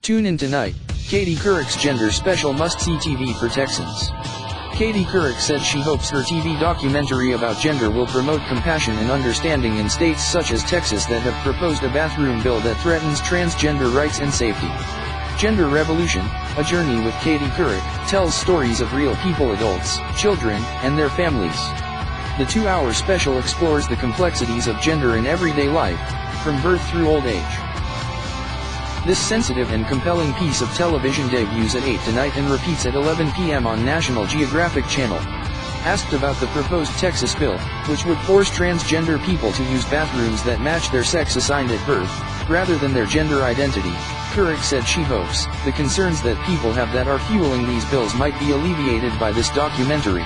Tune in tonight, Katie Couric's Gender Special must-see TV for Texans. Katie Couric said she hopes her TV documentary about gender will promote compassion and understanding in states such as Texas that have proposed a bathroom bill that threatens transgender rights and safety. Gender Revolution, A Journey with Katie Couric, tells stories of real people, adults, children, and their families. The 2-hour special explores the complexities of gender in everyday life, from birth through old age. This sensitive and compelling piece of television debuts at 8 tonight and repeats at 11 p.m. on National Geographic Channel. Asked about the proposed Texas bill, which would force transgender people to use bathrooms that match their sex assigned at birth, rather than their gender identity, Couric said she hopes the concerns that people have that are fueling these bills might be alleviated by this documentary.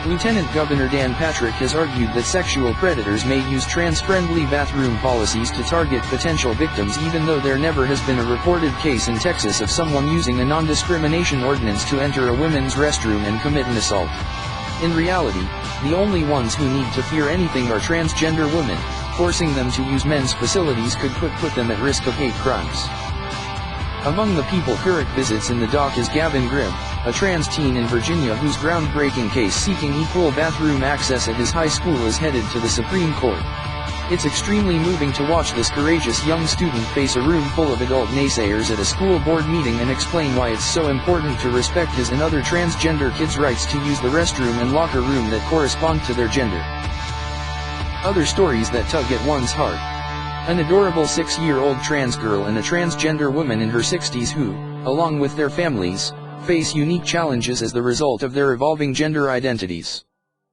Lieutenant Governor Dan Patrick has argued that sexual predators may use trans-friendly bathroom policies to target potential victims, even though there never has been a reported case in Texas of someone using a non-discrimination ordinance to enter a women's restroom and commit an assault. In reality, the only ones who need to fear anything are transgender women. Forcing them to use men's facilities could put them at risk of hate crimes. Among the people Couric visits in the doc is Gavin Grimm, a trans teen in Virginia whose groundbreaking case seeking equal bathroom access at his high school is headed to the Supreme Court. It's extremely moving to watch this courageous young student face a room full of adult naysayers at a school board meeting and explain why it's so important to respect his and other transgender kids' rights to use the restroom and locker room that correspond to their gender. Other stories that tug at one's heart. An adorable 6-year-old trans girl and a transgender woman in her 60s who, along with their families, face unique challenges as the result of their evolving gender identities.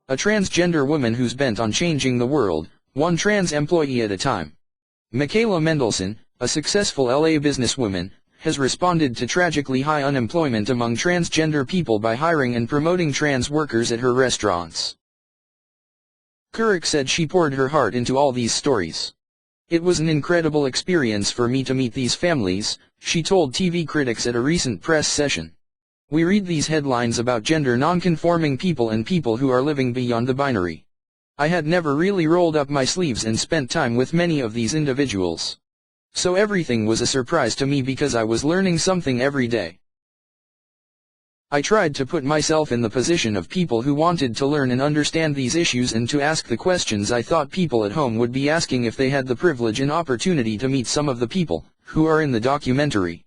A transgender woman who's bent on changing the world, one trans employee at a time. Michaela Mendelson, a successful LA businesswoman, has responded to tragically high unemployment among transgender people by hiring and promoting trans workers at her restaurants. Couric said she poured her heart into all these stories. It was an incredible experience for me to meet these families, she told TV critics at a recent press session. We read these headlines about gender non-conforming people and people who are living beyond the binary. I had never really rolled up my sleeves and spent time with many of these individuals. So everything was a surprise to me because I was learning something every day. I tried to put myself in the position of people who wanted to learn and understand these issues and to ask the questions I thought people at home would be asking if they had the privilege and opportunity to meet some of the people who are in the documentary.